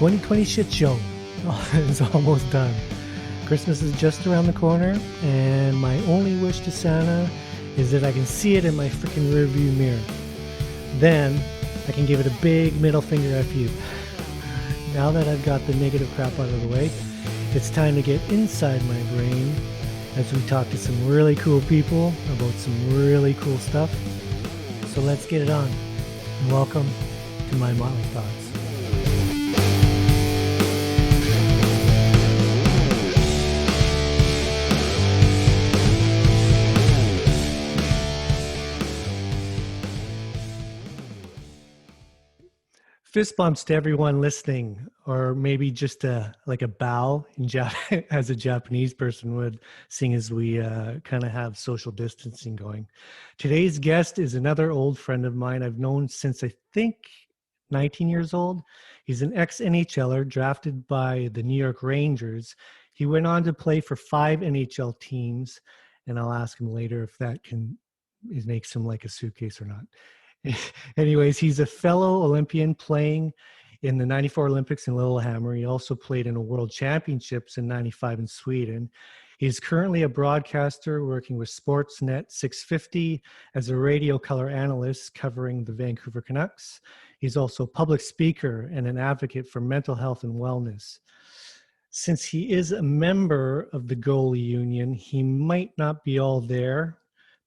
2020 shit show is almost done. Christmas is just around the corner, and my only wish to Santa is that I can see it in my freaking rearview mirror. Then I can give it a big middle finger F you. Now that I've got the negative crap out of the way, it's time to get inside my brain as we talk to some really cool people about some really cool stuff. So let's get it on. And welcome to my Motley Thoughts. Fist bumps to everyone listening, or maybe just like a bow as a Japanese person would, seeing as we kind of have social distancing going. Today's guest is another old friend of mine I've known since I think 19 years old. He's an ex-NHLer drafted by the New York Rangers. He went on to play for 5 NHL teams, and I'll ask him later if that makes him like a suitcase or not. Anyways, he's a fellow Olympian playing in the 94 Olympics in Lillehammer. He also played in a World Championships in 95 in Sweden. He's currently a broadcaster working with Sportsnet 650 as a radio color analyst covering the Vancouver Canucks. He's also a public speaker and an advocate for mental health and wellness. Since he is a member of the Goalie Union, he might not be all there,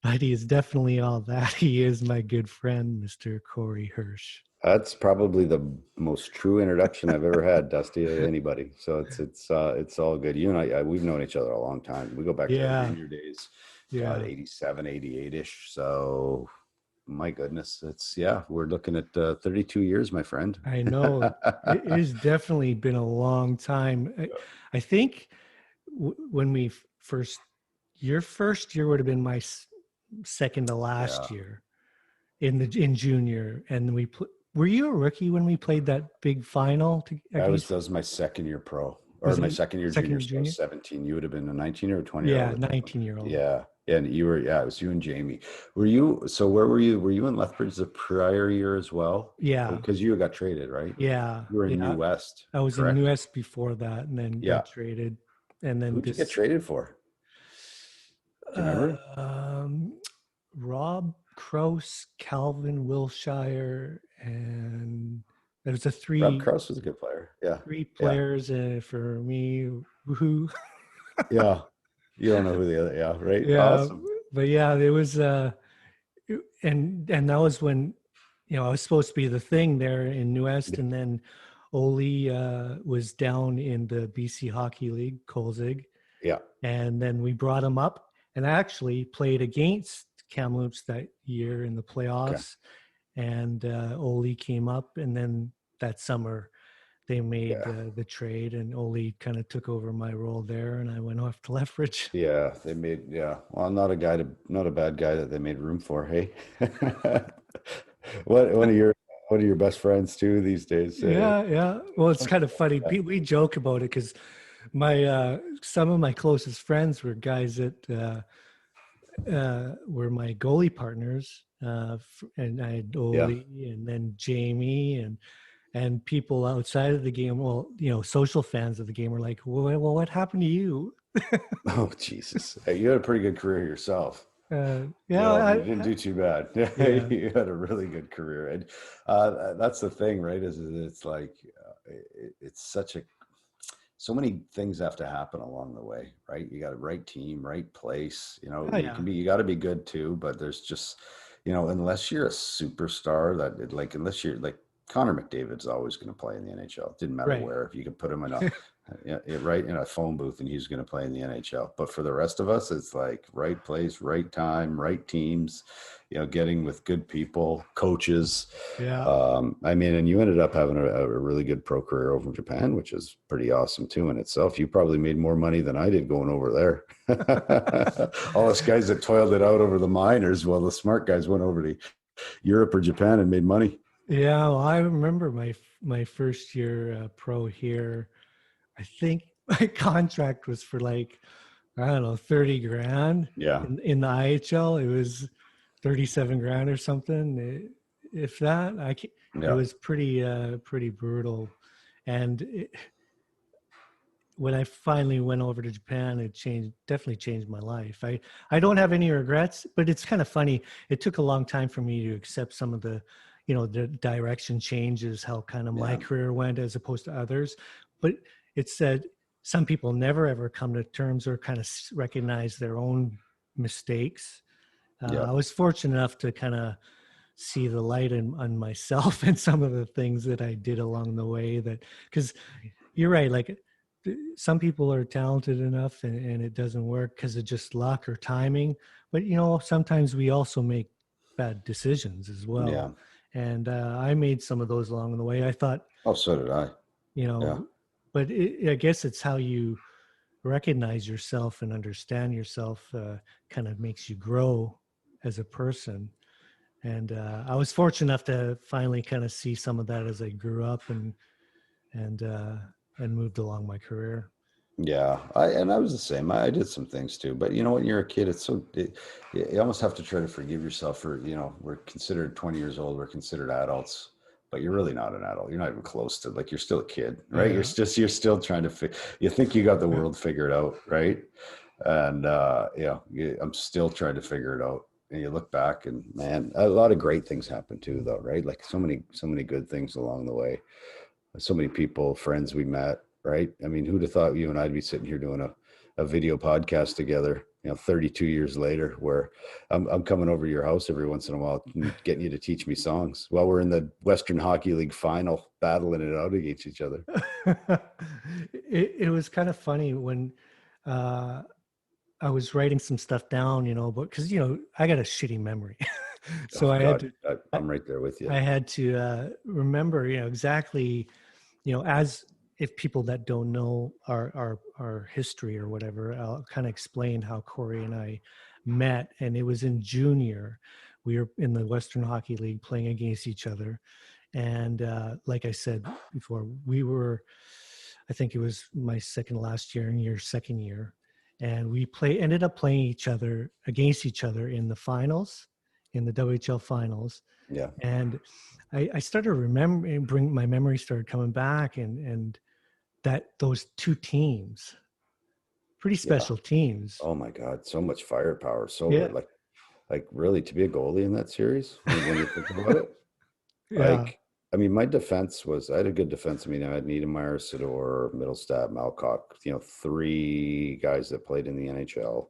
but he is definitely all that. He is my good friend, Mr. Corey Hirsch. That's probably the most true introduction I've ever had, Dusty, to anybody. So it's all good. You and I, we've known each other a long time. We go back to our junior days, 87, 88-ish. So my goodness, we're looking at 32 years, my friend. I know. It has definitely been a long time. I think when we your first year would have been my second to last year in junior, and were you a rookie when we played that big final? That was my second year pro, or my second year junior. So I was 17. You would have been a 19 or a 20 year old. 19-year-old. Yeah. And you were, it was you and Jamie. Where were you? Were you in Lethbridge the prior year as well? Yeah. Because you got traded, right? Yeah. You were in New West. I was in New West before that, and then got traded. And then who'd you get traded for? Do you remember? Rob Krause, Calvin Wilshire, and there was Rob Krause was a good player. Yeah. 3 players for me. Woohoo. Yeah. You don't know who the other, right? Yeah. Awesome. But yeah, there was and that was when, I was supposed to be the thing there in New West, and then Oli was down in the BC Hockey League, Kolzig. Yeah. And then we brought him up, and I actually played against Kamloops that year in the playoffs. Okay. And Oli came up, and then that summer they made the trade, and Oli kind of took over my role there, and I went off to Lethbridge. Yeah, they made well, not a bad guy that they made room for. Hey, one of your best friends too these days. Yeah. Well, it's kind of funny. We joke about it because some of my closest friends were guys that were my goalie partners, and I had Oli and then Jamie and people outside of the game. Well, social fans of the game were like, well, what happened to you? Oh, Jesus. Hey, you had a pretty good career yourself. You didn't do too bad. Yeah. You had a really good career. And that's the thing, right? Is it's like, it's so many things have to happen along the way, right? You got a right team, right place, you got to be good too, but there's just, unless you're a superstar unless you're like, Connor McDavid's always going to play in the NHL. It didn't matter where. If you could put him in a phone booth, and he's going to play in the NHL. But for the rest of us, it's like right place, right time, right teams. Getting with good people, coaches. Yeah. And you ended up having a really good pro career over in Japan, which is pretty awesome too in itself. You probably made more money than I did going over there. All us guys that toiled it out over the minors, well, the smart guys went over to Europe or Japan and made money. Yeah, well, I remember my first year pro here. I think my contract was for like, I don't know, 30 grand. Yeah. In the IHL, it was 37 grand or something. If that, it was pretty brutal. And when I finally went over to Japan, it definitely changed my life. I don't have any regrets, but it's kind of funny. It took a long time for me to accept some of the, the direction changes, how kind of my career went as opposed to others. But it said some people never ever come to terms or kind of recognize their own mistakes. I was fortunate enough to kind of see the light on myself and some of the things that I did along the way, because you're right, like some people are talented enough and it doesn't work because of just luck or timing, but sometimes we also make bad decisions as well. And I made some of those along the way. I thought, so did I. But I guess it's how you recognize yourself and understand yourself kind of makes you grow as a person. And I was fortunate enough to finally kind of see some of that as I grew up and moved along my career. Yeah, I was the same. I did some things too, but when you're a kid, you almost have to try to forgive yourself for, we're considered 20 years old, we're considered adults, but you're really not an adult. You're not even close to, like, you're still a kid, right? Yeah. You're still trying to you think you got the world figured out, right? And I'm still trying to figure it out. And you look back and, man, a lot of great things happen too, though, right? Like so many good things along the way. So many people, friends we met, right? I mean, who'd have thought you and I'd be sitting here doing a video podcast together, 32 years later, where I'm coming over to your house every once in a while, getting you to teach me songs while we're in the Western Hockey League final, battling it out against each other. It was kind of funny when I was writing some stuff down, but because, I got a shitty memory. So I'm right there with you. I had to remember, exactly, as if people that don't know our history or whatever, I'll kind of explain how Corey and I met. And it was in junior. We were in the Western Hockey League playing against each other. And like I said before, I think it was my second last year and your second year. And we ended up playing against each other in the finals, in the WHL finals. Yeah. And I started remembering, my memory started coming back, and that those two teams, pretty special teams. Oh my God, so much firepower. So like really, to be a goalie in that series, when you think about it, like, I mean, my defense I had a good defense. I mean, I had Niedermeyer, Sidor, Middlestat, Malcock, 3 guys that played in the NHL.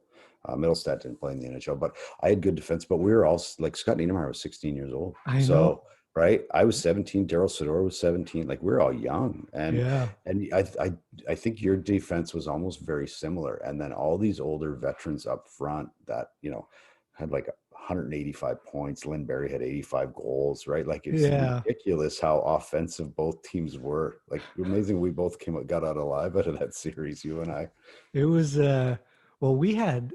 Middlestat didn't play in the NHL, but I had good defense. But we were all, like, Scott Niedermeyer was 16 years old. I know. Right. I was 17. Daryl Sidor was 17. Like, we were all young. And I think your defense was almost very similar. And then all these older veterans up front that, had like 185 points. Lynn Berry had 85 goals, right? Like, it's ridiculous how offensive both teams were. Like, amazing we both got out alive out of that series, you and I. It was well, we had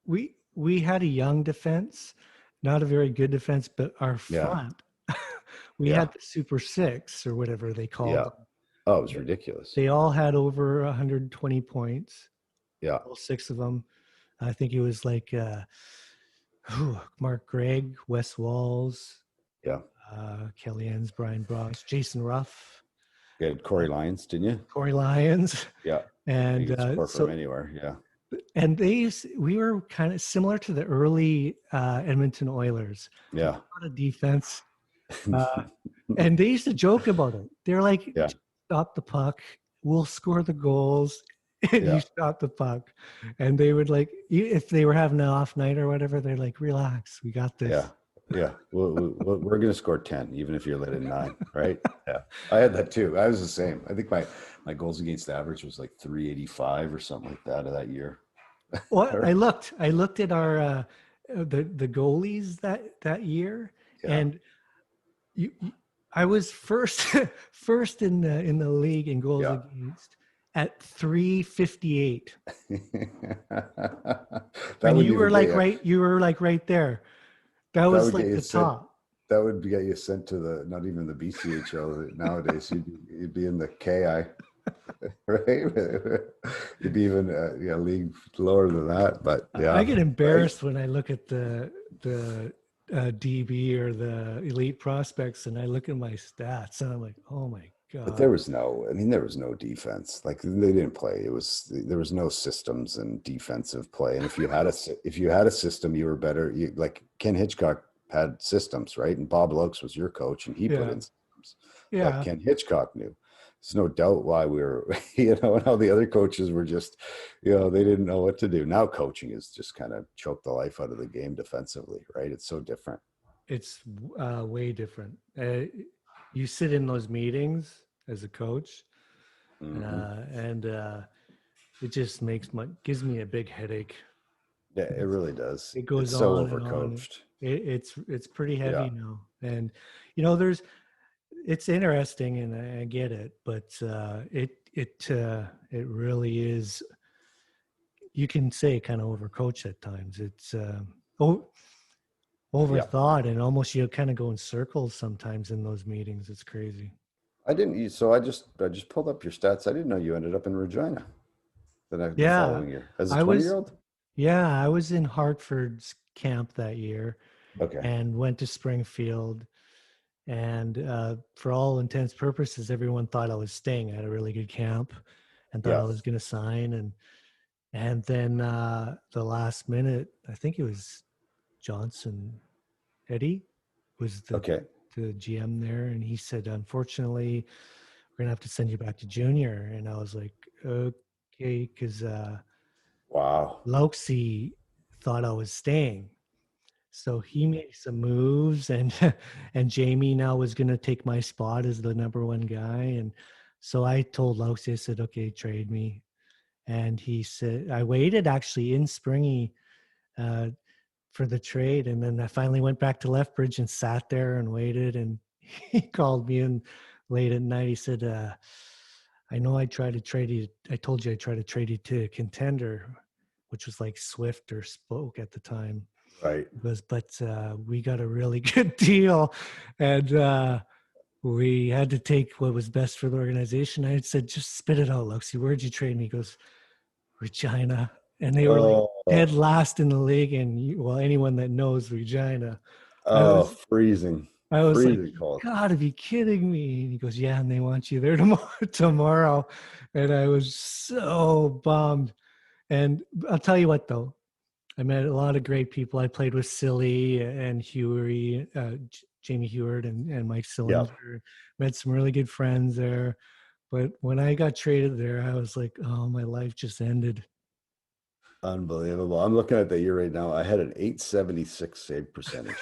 a young defense, not a very good defense, but our front, we had the Super Six or whatever they called them. Oh, it was ridiculous. They all had over 120 points. Yeah. All 6 of them. I think it was like Mark Gregg, Wes Walls, Kelly Enns, Brian Bronx, Jason Ruff. You had Corey Lyons, didn't you? Corey Lyons. Yeah. And from anywhere. Yeah. And we were kind of similar to the early Edmonton Oilers. Yeah. A lot of defense. And they used to joke about it. They're like, stop the puck, we'll score the goals. And you stop the puck. And they would, like, if they were having an off night or whatever, they're like, relax, we got this. Yeah. We're going to score 10, even if you're led in 9, right? Yeah. I had that too. I was the same. I think my goals against average was like 385 or something like that year. Well, I looked at our the goalies that year, and I was first in the league in goals against at 358. And you were like right there. That was like the top. That would get you sent to not even the BCHL nowadays. You'd be in the KI, right? You'd be even a league lower than that. But I get embarrassed when I look at the DB or the elite prospects, and I look at my stats, and I'm like, oh my But God. there was no, I mean, there was no defense. Like they didn't play. There was no systems and defensive play. And if you had a system, you were better. Like Ken Hitchcock had systems, right? And Bob Lokes was your coach, and he put Yeah. in systems that Yeah. Ken Hitchcock knew. There's no doubt why we were, and how the other coaches were just, they didn't know what to do. Now coaching is just kind of choked the life out of the game defensively, right? It's so different. It's way different. You sit in those meetings as a coach, Hmm. and it just gives me a big headache. Yeah, it really does. It It's goes so on and on. overcoached. It's pretty Yeah. heavy now, and it's interesting, and I get it, but it really is. You can say kind of overcoached at times. It's Yeah. overthought, and almost you kind of go in circles sometimes in those meetings. It's crazy. I didn't. So I just pulled up your stats. I didn't know you ended up in Regina the Yeah, following year as a I 20 was. year old. Yeah, I was in Hartford's camp that year Okay. and went to Springfield. And for all intents purposes, everyone thought I was staying. I had a really good camp and thought Yeah. I was going to sign. And then the last minute, I think it was Johnson Eddie was Okay. the GM there, and he said, "Unfortunately, we're gonna have to send you back to junior." And I was like, "Okay," because Wow. Loxie thought I was staying. So he made some moves, and and Jamie now was going to take my spot as the number one guy. And so I told Loxie, I said, "Okay, trade me." And he said, I waited actually in Springy uh, for the trade, and then I finally went back to Lethbridge and sat there and waited. And he called me in late at night. He said, "I know I tried to trade you. I told you I tried to trade you to a contender, which was like Swift or Spoke at the time." Right. He goes, "But we got a really good deal, and we had to take what was best for the organization." I had said, "Just spit it out, Luxie. Where'd you trade me?" He goes, "Regina." And they were like Oh. dead last in the league. And well, anyone that knows Regina, I Oh. was Freezing. I was like, Freezing "You cold. gotta be kidding me." And he goes, "Yeah, and they want you there tomorrow." And I was so bummed. And I'll tell you what, though, I met a lot of great people. I played with Silly and Huey, Jamie Heward and Mike Yeah. Sillinger. Met some really good friends there. But when I got traded there, I was like, "Oh, my life just ended." Unbelievable. I'm looking at the year right now. I had an 876 save percentage.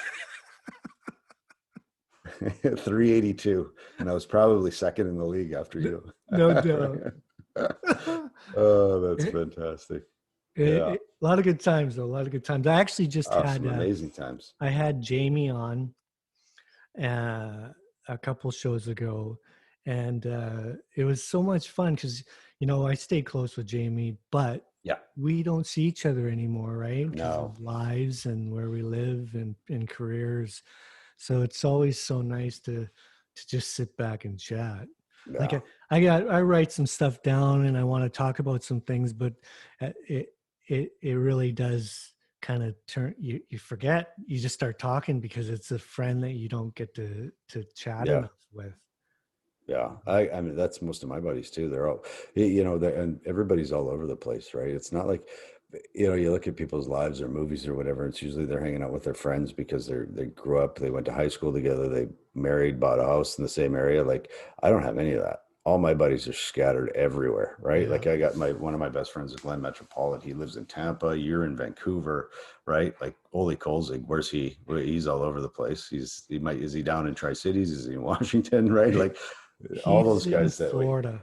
382, and I was probably second in the league after you. No doubt. Oh, that's it, fantastic. Yeah. a lot of good times, though. A lot of good times. I actually just Oh, had some amazing times. I had Jamie on uh, a couple shows ago, and it was so much fun because I stayed close with Jamie, but Yeah. we don't see each other anymore, right? Because No. of lives and where we live and careers. So it's always so nice to just sit back and chat. Like Yeah. I write some stuff down and I want to talk about some things, but it really does kind of turn you forget. You just start talking because it's a friend that you don't get to chat Yeah. enough with. Yeah. I mean, that's most of my buddies too. They're all, and everybody's all over the place, right? It's not like, you look at people's lives or movies or whatever. It's usually they're hanging out with their friends because they grew up, they went to high school together, they married, bought a house in the same area. Like I don't have any of that. All my buddies are scattered everywhere, right? Yeah. Like I got one of my best friends is Glenn Metropolitan. He lives in Tampa. You're in Vancouver, right? Like Ole Kolzig, where's he? He's all over the place. Is he down in Tri-Cities? Is he in Washington? Right? Like all He's those in guys that way. Florida,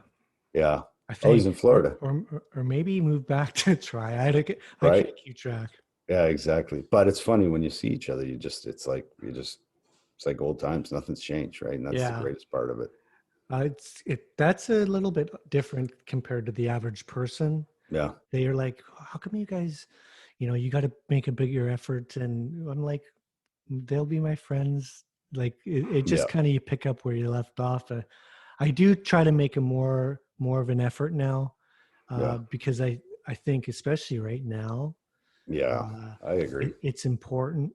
Yeah. I Oh, he's think, in Florida, or maybe he moved back to try. I right? can't keep track. Yeah, exactly. But it's funny when you see each other, it's like old times. Nothing's changed, right? And that's the Yeah. greatest part of it. That's a little bit different compared to the average person. Yeah. They are like, "How come you guys, you got to make a bigger effort?" And I'm like, "They'll be my friends." Like it Yeah. just kind of you pick up where you left off. I do try to make a more of an effort now Yeah. because I think especially right now Yeah. uh, I agree. it's important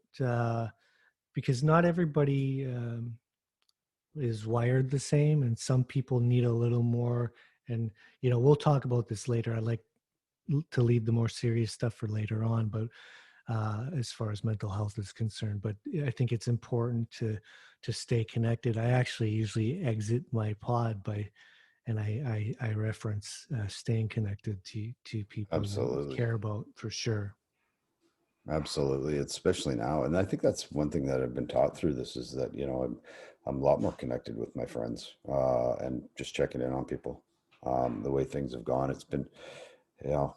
because not everybody is wired the same, and some people need a little more. And we'll talk about this later. I like to leave the more serious stuff for later on, but as far as mental health is concerned. But I think it's important to stay connected. I actually usually exit my pod and I reference staying connected to people you Absolutely. care about, for sure. Absolutely, especially now. And I think that's one thing that I've been taught through this is that, I'm a lot more connected with my friends, and just checking in on people. The way things have gone, it's been, you know,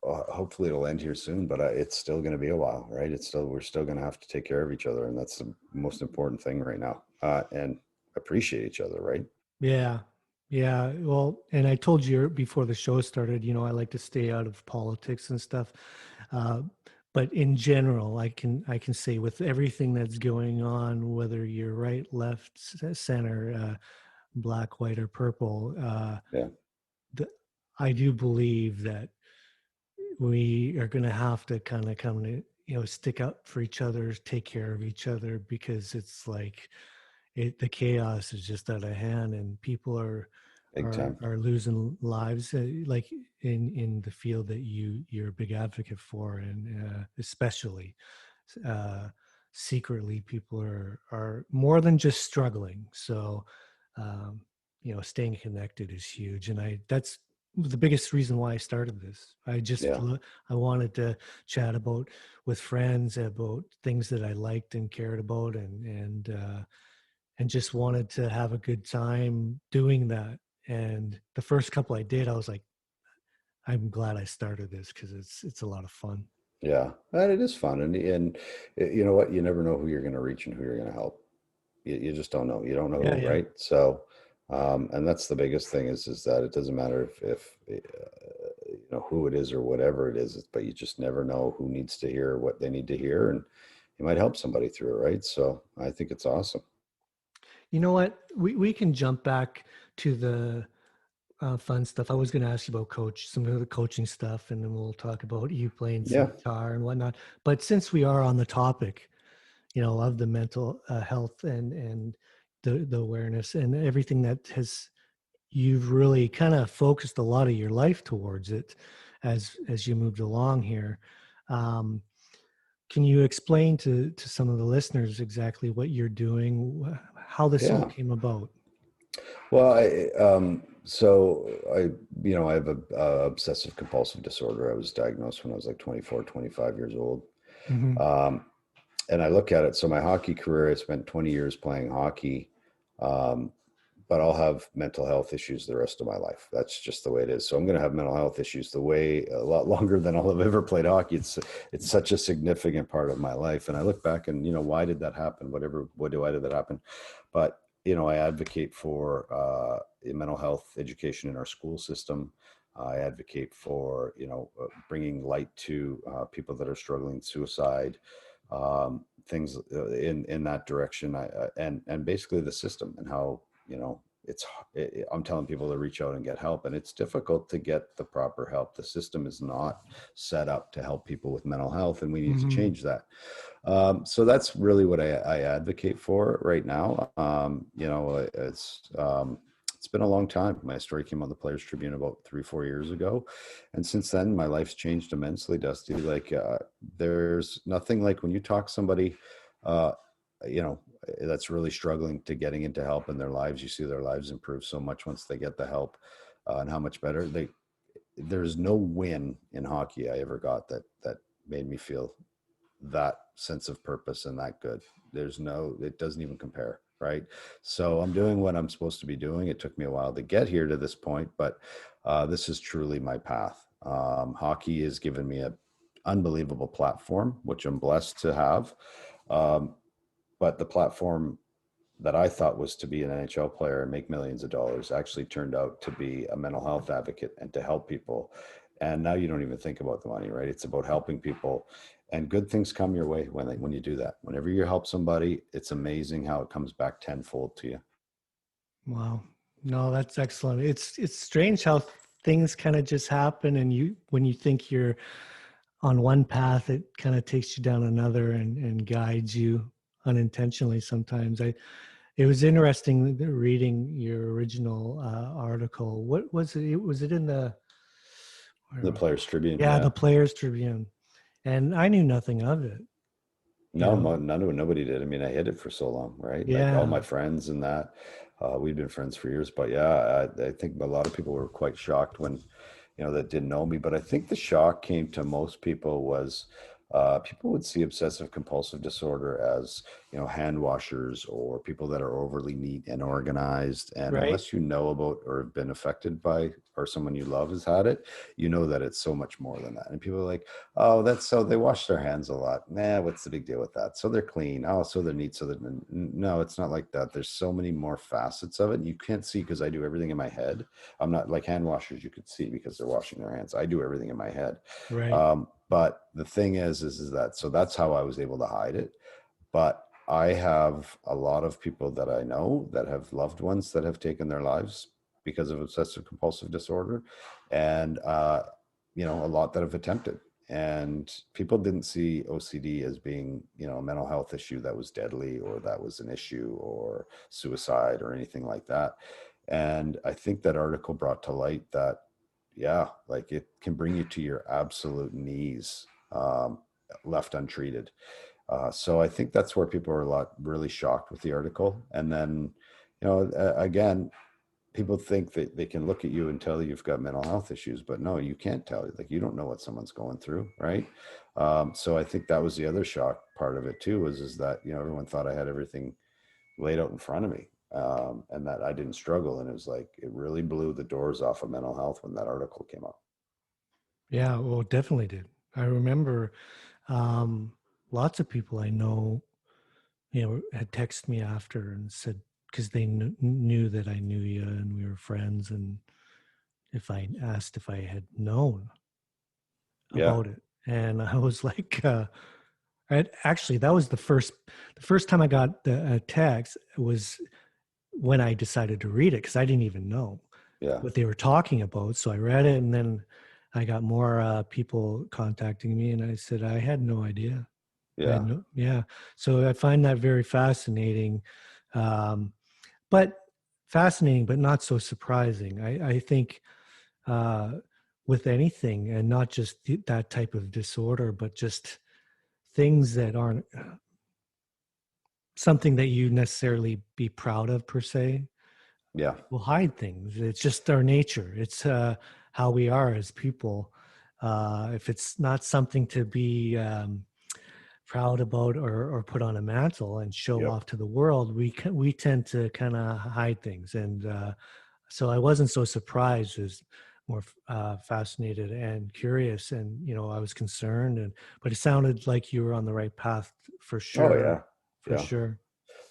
hopefully it'll end here soon, but it's still going to be a while, right? We're still going to have to take care of each other. And that's the most important thing right now. And appreciate each other, right? Yeah. Yeah. Well, and I told you before the show started, I like to stay out of politics and stuff. Uh, but in general, I can say with everything that's going on, whether you're right, left, center, black, white, or purple, Yeah. the, I do believe that we are going to have to kind of come to, stick up for each other, take care of each other, because it's like the chaos is just out of hand, and people are Big time. losing lives, like in the field that you're a big advocate for, and especially uh, secretly, people are more than just struggling. So um, staying connected is huge, and that's the biggest reason why I started this. Yeah. I wanted to chat about with friends about things that I liked and cared about, and just wanted to have a good time doing that. And the first couple I did, I was like, I'm glad I started this, because it's a lot of fun. Yeah. And it is fun. And you know what? You never know who you're going to reach and who you're going to help. You just don't know. You don't know Yeah, who, yeah. right? So, and that's the biggest thing is that it doesn't matter if who it is or whatever it is, but you just never know who needs to hear what they need to hear, and you might help somebody through it, right? So I think it's awesome. You know what? We can jump back to the fun stuff. I was going to ask you about some of the coaching stuff, and then we'll talk about you playing some Yeah, guitar and whatnot. But since we are on the topic, of the mental health and the awareness and everything that you've really kind of focused a lot of your life towards it as you moved along here. Um, can you explain to some of the listeners exactly what you're doing, how this all yeah. came about? Well, I have a obsessive compulsive disorder. I was diagnosed when I was like 24, 25 years old. Hmm. Um, and I look at it. So my hockey career, I spent 20 years playing hockey. Um, but I'll have mental health issues the rest of my life. That's just the way it is. So I'm going to have mental health issues the way a lot longer than I'll have ever played hockey. It's such a significant part of my life. And I look back and, why did that happen? Why did that happen? But, I advocate for mental health education in our school system. I advocate for, bringing light to people that are struggling with suicide, things in that direction. And basically the system and how, I'm telling people to reach out and get help, and it's difficult to get the proper help. The system is not set up to help people with mental health, and we need to Hmm. change that. So that's really what I advocate for right now. It's been a long time. My story came on the Players Tribune about 3-4 years ago, and since then my life's changed immensely, Dusty. Like there's nothing like when you talk to somebody, uh, you know, that's really struggling to getting into help in their lives. You see their lives improve so much once they get the help, and how much better there's no win in hockey I ever got that made me feel that sense of purpose and that good. It doesn't even compare, right? So I'm doing what I'm supposed to be doing. It took me a while to get here to this point, but this is truly my path. Hockey has given me an unbelievable platform, which I'm blessed to have. Um, but the platform that I thought was to be an NHL player and make millions of dollars actually turned out to be a mental health advocate and to help people. And now you don't even think about the money, right? It's about helping people, and good things come your way when you do that. Whenever you help somebody, it's amazing how it comes back tenfold to you. Wow. No, that's excellent. It's strange how things kind of just happen, and when you think you're on one path, it kind of takes you down another and guides you unintentionally sometimes. It was interesting reading your original article. What was it? Was it in the The Players Tribune, yeah, yeah. the Players Tribune? And I knew nothing of it. You No, know, nobody did. I mean, I hid it for so long, right? Like all yeah, my friends and that, we'd been friends for years. But yeah, I think a lot of people were quite shocked when, that didn't know me. But I think the shock came to most people was people would see obsessive compulsive disorder as, hand washers or people that are overly neat and organized. And right, unless you know about or have been affected by or someone you love has had it, you know that it's so much more than that. And people are like, oh, that's so they wash their hands a lot. Nah, what's the big deal with that? So they're clean. Oh, so they're neat. So that no, it's not like that. There's so many more facets of it. And you can't see because I do everything in my head. I'm not like hand washers. You could see because they're washing their hands. I do everything in my head. right. But the thing is that so that's how I was able to hide it. But I have a lot of people that I know that have loved ones that have taken their lives because of obsessive compulsive disorder, and a lot that have attempted. And people didn't see OCD as being, a mental health issue that was deadly or that was an issue or suicide or anything like that. And I think that article brought to light that, yeah, like it can bring you to your absolute knees, left untreated. So I think that's where people are really shocked with the article. And then, again, people think that they can look at you and tell you've got mental health issues, but no, you can't tell. Like, you don't know what someone's going through, right? So I think that was the other shock part of it too, is that, everyone thought I had everything laid out in front of me, and that I didn't struggle. And it was like, it really blew the doors off of mental health when that article came out. Yeah, well, definitely did. I remember um, lots of people I know, had texted me after and said, because they knew that I knew you and we were friends, and if I asked if I had known Yeah. about it, and I was like, actually, that was the first time I got a text was when I decided to read it because I didn't even know Yeah. what they were talking about. So I read it, and then I got more people contacting me, and I said I had no idea. I had Yeah. no, yeah. So I find that very fascinating, um, but fascinating, but not so surprising. I think uh, with anything, and not just that type of disorder, but just things that aren't something that you necessarily be proud of per se. Yeah. People hide things. It's just our nature. It's how we are as people. If it's not something to be proud about or put on a mantle and show Yep. off to the world, we tend to kind of hide things. And so I wasn't so surprised, as more fascinated and curious, and I was concerned, but it sounded like you were on the right path for Oh sure, yeah. for Yeah. sure.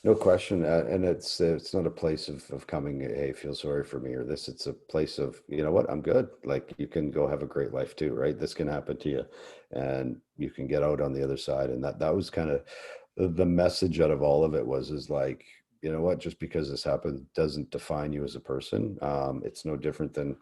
No question, and it's not a place of coming. Hey, feel sorry for me or this. It's a place of, you know what, I'm good. Like, you can go have a great life too, right? This can happen to you, and you can get out on the other side. And that was kind of the message out of all of it is like, you know what, just because this happened doesn't define you as a person. It's no different than,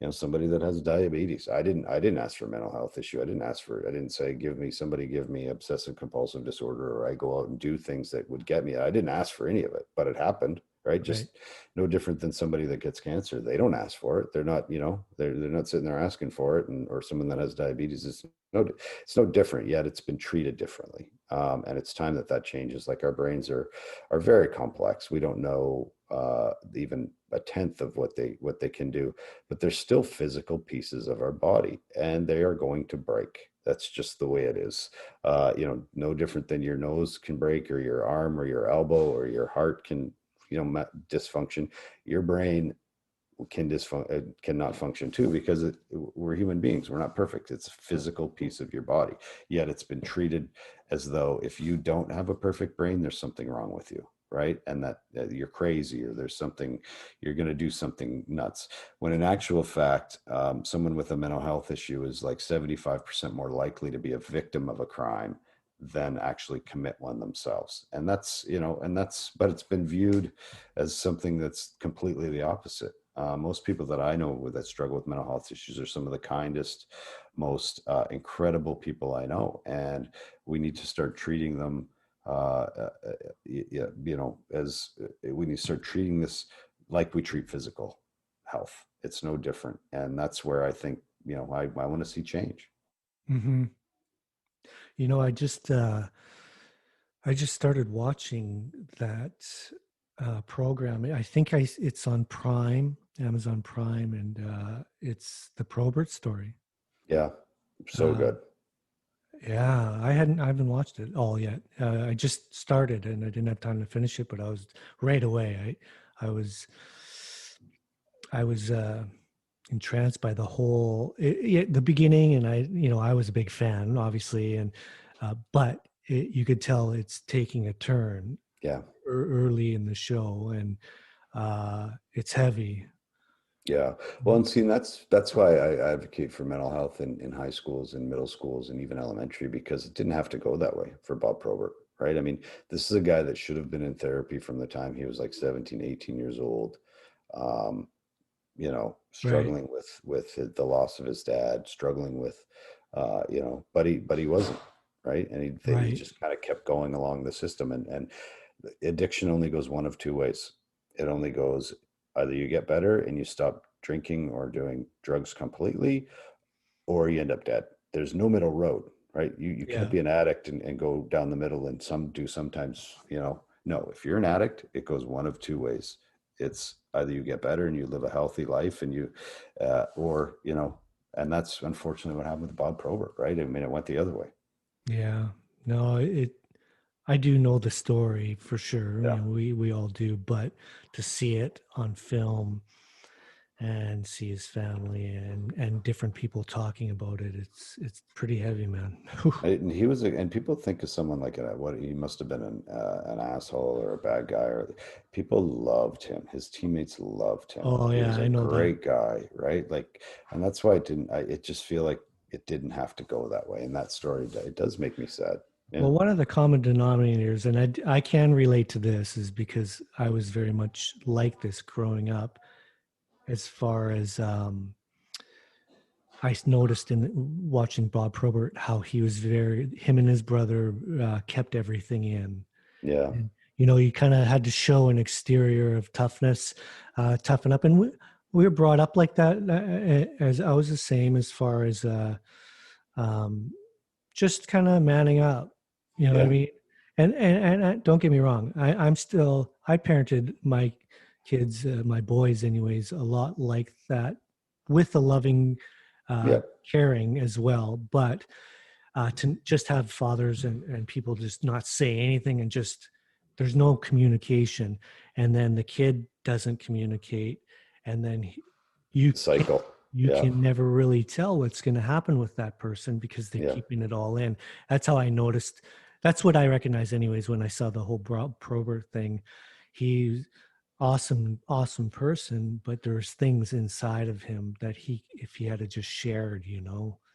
somebody that has diabetes. I didn't ask for a mental health issue. I didn't say, give me obsessive compulsive disorder, or I go out and do things that would get me. I didn't ask for any of it, but it happened, right? Right. Just no different than somebody that gets cancer. They don't ask for it. They're not, they're not sitting there asking for it. And or someone that has diabetes is it's no different, yet it's been treated differently. And it's time that changes. Like, our brains are very complex. We don't know even a tenth of what they can do, but they're still physical pieces of our body, and they are going to break. That's just the way it is. No different than your nose can break, or your arm, or your elbow, or your heart can, dysfunction. Your brain cannot function too, because we're human beings. We're not perfect. It's a physical piece of your body, yet it's been treated as though if you don't have a perfect brain, there's something wrong with you, right? And that you're crazy, or there's something, you're going to do something nuts, when in actual fact, someone with a mental health issue is like 75% more likely to be a victim of a crime than actually commit one themselves. And but it's been viewed as something that's completely the opposite. Most people that I know that struggle with mental health issues are some of the kindest, most incredible people I know. And we need to start treating them as when you start treating this like we treat physical health, it's no different. And that's where I think, I want to see change. Hmm. I just started watching that program. I think it's on Prime, Amazon Prime, and it's the Probert story. Yeah. So Uh, good. yeah, I haven't watched it all yet. I just started and I didn't have time to finish it, but I was right away. I was I was entranced by the whole the beginning, and I was a big fan, obviously, and but you could tell it's taking a turn Yeah. early in the show, and it's heavy. Yeah. Well, and see, that's why I advocate for mental health in high schools and middle schools and even elementary, because it didn't have to go that way for Bob Probert, right? I mean, this is a guy that should have been in therapy from the time he was like 17, 18 years old. Um, Right, struggling with the loss of his dad, struggling with, but he wasn't, right. And he right. just kind of kept going along the system, and addiction only goes one of two ways. It only goes, either you get better and you stop drinking or doing drugs completely, or you end up dead. There's no middle road, right? You can't Yeah, be an addict and go down the middle, and some do sometimes, no, if you're an addict, it goes one of two ways. It's either you get better and you live a healthy life and or, and that's unfortunately what happened with Bob Probert, right? I mean, it went the other way. yeah. No, I do know the story for sure. Yeah. We all do, but to see it on film and see his family and different people talking about it, it's pretty heavy, man. And he was, and people think of someone like what he must have been an asshole or a bad guy, or people loved him. His teammates loved him. Oh He yeah, was a I know that. great guy, right? Like, and that's why it just feel like it didn't have to go that way. And that story, it does make me sad. Yeah. Well, one of the common denominators, and I can relate to this, is because I was very much like this growing up. As far as I noticed in watching Bob Probert, how he was him and his brother kept everything in. Yeah. And, you kind of had to show an exterior of toughness, toughen up. And we were brought up like that, as I was the same, as far as um, just kind of manning up. You know what I Yeah. mean? And don't get me wrong, I parented my kids, my boys, anyways, a lot like that, with the loving, Yeah. caring as well. But to just have fathers and people just not say anything, and just there's no communication, and then the kid doesn't communicate, and then you Cycle. you Yeah. can never really tell what's going to happen with that person because they're Yeah. keeping it all in. That's how I noticed. That's what I recognized anyways when I saw the whole Probert thing. He's awesome person, but there's things inside of him that if he had to just shared.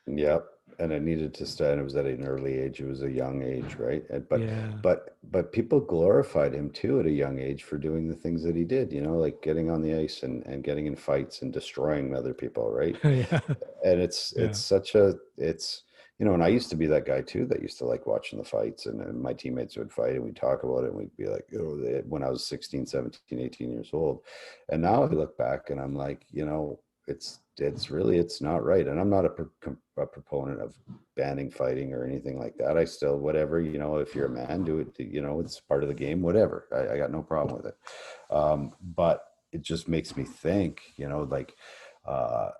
Yep. And it needed to start. And it was at an early age. It was a young age, right? But Yeah. but people glorified him too at a young age for doing the things that he did. Like getting on the ice and getting in fights and destroying other people, right? Yeah. And it's Yeah. such it's and I used to be that guy too that used to like watching the fights, and my teammates would fight and we'd talk about it, and we'd be like, when I was 16, 17, 18 years old. And now I look back and I'm like, it's not right. And I'm not a proponent of banning fighting or anything like that. I still, whatever, if you're a man, do it, it's part of the game, whatever. I got no problem with it. But it just makes me think, like, uh,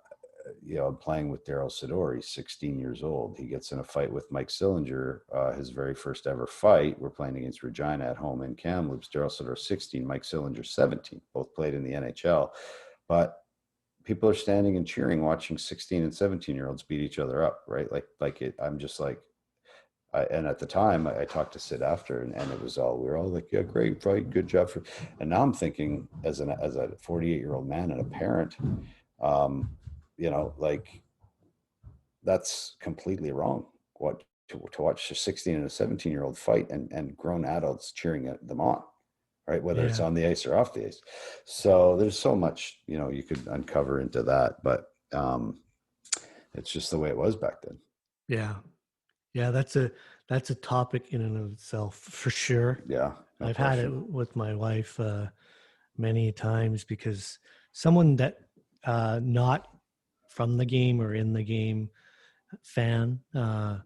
I'm playing with Daryl Sador. He's 16 years old. He gets in a fight with Mike Sillinger, his very first ever fight. We're playing against Regina at home in Kamloops. Daryl Sador 16, Mike Sillinger 17. Both played in the NHL. But people are standing and cheering, watching 16 and 17-year-olds beat each other up, right? I'm just like, and at the time I talked to Sid after, and it was we were all like, yeah, great fight, good job and now I'm thinking as a 48-year-old man and a parent, um, like, that's completely wrong. What to watch a 16 and a 17-year-old fight, and grown adults cheering them on, right? Whether it's Yeah. on the ice or off the ice. So there's so much, you could uncover into that, but it's just the way it was back then. Yeah. Yeah, that's a topic in and of itself for sure. Yeah, no I've had it question. with my wife many times because someone that not from the game or in the game fan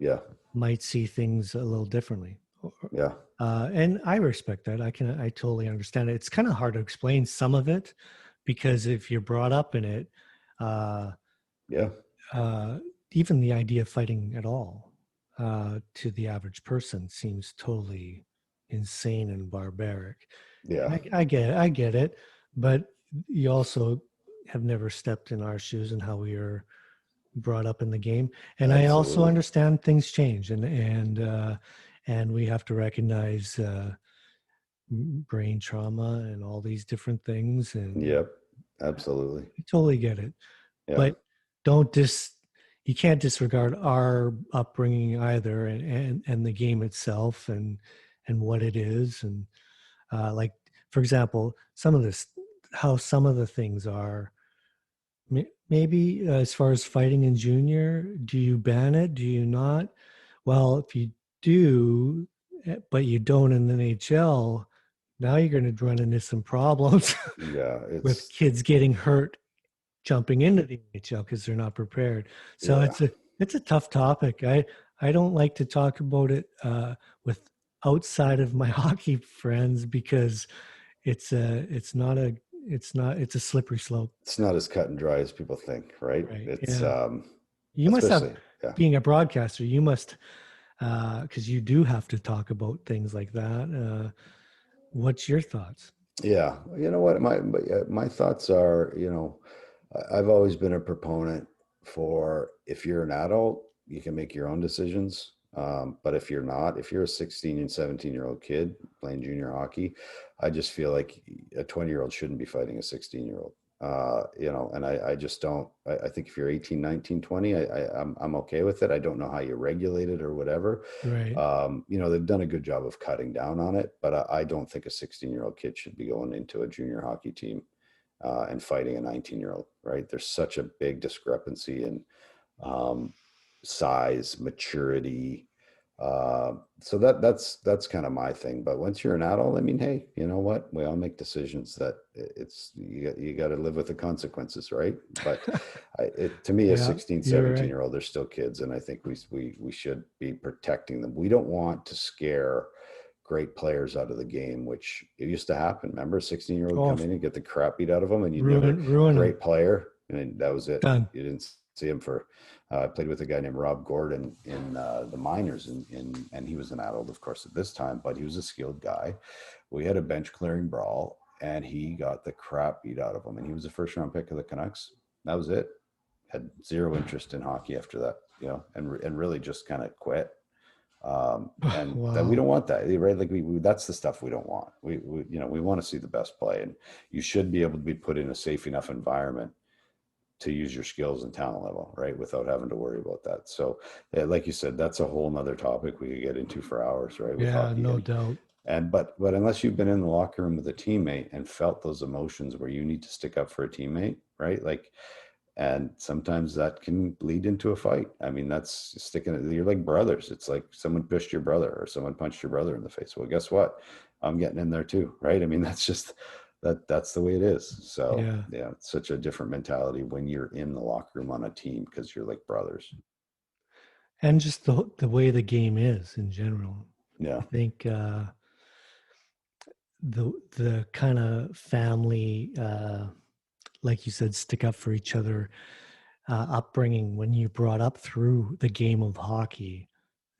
Yeah, might see things a little differently. yeah, And I respect that. I totally understand it. It's kind of hard to explain some of it because if you're brought up in it, uh, yeah, uh, even the idea of fighting at all to the average person seems totally insane and barbaric. yeah. And I get it, but you also have never stepped in our shoes and how we are brought up in the game. And I also Absolutely. understand things change, and we have to recognize brain trauma and all these different things. And Yep, absolutely. I totally get it, Yeah, but don't dis you can't disregard our upbringing either, and the game itself and what it is, and like for example, some of this how some of the things are. Maybe as far as fighting in junior, do you ban it? Do you not? Well, if you do, but you don't in the NHL, now you're going to run into some problems yeah. with It's kids getting hurt jumping into the NHL because they're not prepared. So yeah. it's a tough topic. I don't like to talk about it with outside of my hockey friends because it's a slippery slope. It's not as cut and dry as people think, right? Right. It's Yeah. You must have, especially yeah. being a broadcaster, you must, because you do have to talk about things like that. What's your thoughts? Yeah, you know what? My thoughts are, I've always been a proponent for if you're an adult, you can make your own decisions. But if you're not, if you're a 16 and 17-year-old kid playing junior hockey, I just feel like a 20-year-old shouldn't be fighting a 16-year-old. And I just don't. I think if you're 18, 19, 20, I'm okay with it. I don't know how you regulate it or whatever. Right. They've done a good job of cutting down on it, but I don't think a 16-year-old kid should be going into a junior hockey team and fighting a 19-year-old, right? There's such a big discrepancy in um, size, maturity. So that's kind of my thing. But once you're an adult, I mean, hey, you know what? We all make decisions that you got to live with the consequences, right? But to me, a Yeah, 16, you're 17 right. year old, they're still kids, and I think we should be protecting them. We don't want to scare great players out of the game, which it used to happen. Remember, a 16-year-old Oh, come in and get the crap beat out of them, and you'd never ruin them. great player, and that was it. Done. You didn't see him for. I played with a guy named Rob Gordon in the minors, and he was an adult, of course, at this time, but he was a skilled guy. We had a bench clearing brawl, and he got the crap beat out of him, and he was a first round pick of the Canucks. That was it. Had zero interest in hockey after that, and really just kind of quit. And that we Wow. don't want that, right? Like that's the stuff we don't want. We want to see the best play, and you should be able to be put in a safe enough environment to use your skills and talent level, right? Without having to worry about that. So like you said, that's a whole nother topic we could get into for hours, right? With Yeah, hockey no doubt. but unless you've been in the locker room with a teammate and felt those emotions where you need to stick up for a teammate, right? Like, and sometimes that can lead into a fight. I mean, that's sticking, you're like brothers. It's like someone pushed your brother or someone punched your brother in the face. Well, guess what? I'm getting in there too, right? I mean, that's just that's the way it is. So Yeah. yeah, it's such a different mentality when you're in the locker room on a team because you're like brothers. And just the way the game is in general. I Yeah, think the kind of family, like you said, stick up for each other upbringing when you brought up through the game of hockey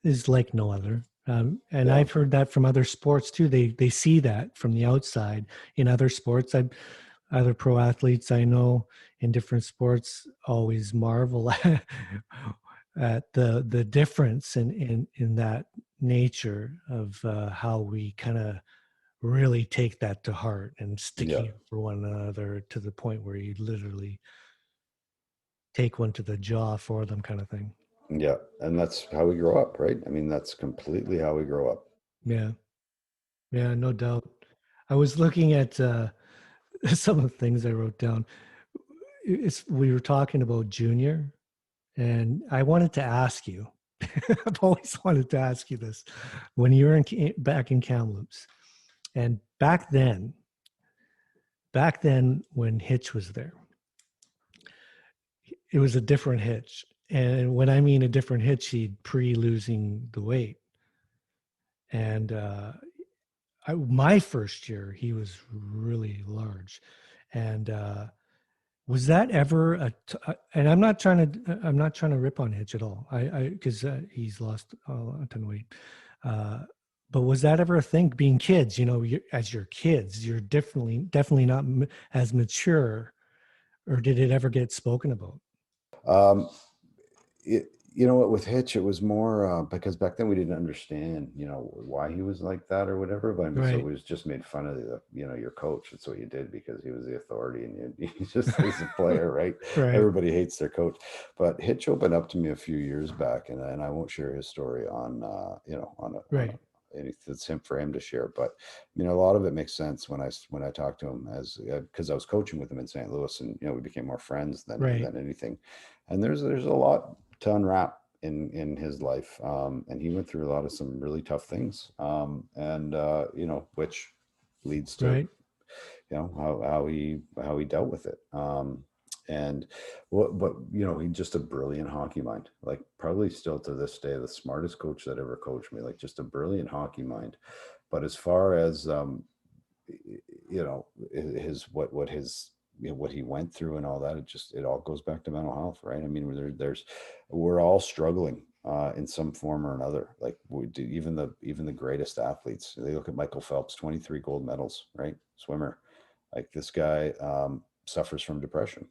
is like no other. And yeah, I've heard that from other sports too. They see that from the outside in other sports. Other pro athletes I know in different sports always marvel at the difference in that nature of how we kind of really take that to heart and yeah, sticking up for one another to the point where you literally take one to the jaw for them, kind of thing. yeah. And that's how we grow up, right? I mean, that's completely how we grow up. Yeah, yeah, no doubt. I was looking at some of the things I wrote down. We were talking about junior, and I wanted to ask you. I've always wanted to ask you this. When you were back in Kamloops, and back then when Hitch was there, it was a different Hitch. And when I mean a different Hitch, he'd pre-losing the weight. And my first year, he was really large. And was that ever and I'm not trying to rip on Hitch at all. Because he's lost a ton of weight. But was that ever a thing? Being kids, as your kids, you're definitely not as mature, or did it ever get spoken about? Um, you know what, with Hitch, it was more because back then we didn't understand, why he was like that or whatever. But I mean, so it Right. was just made fun of your coach. That's what you did because he was the authority, and you just as a player, right? Right. Everybody hates their coach. But Hitch opened up to me a few years back, and I won't share his story on Right. it's for him to share. But a lot of it makes sense when I talked to him as because I was coaching with him in St. Louis, and we became more friends Right. than anything. And there's a lot to unwrap in his life, and he went through a lot of some really tough things, and which leads to Right. how he dealt with it, and what he's just a brilliant hockey mind, like probably still to this day the smartest coach that ever coached me, like just a brilliant hockey mind. But as far as his what he went through and all that, it all goes back to mental health, right? I mean, we're all struggling in some form or another. Like we do, even the greatest athletes, they look at Michael Phelps, 23 gold medals, right? Swimmer. Like this guy suffers from depression.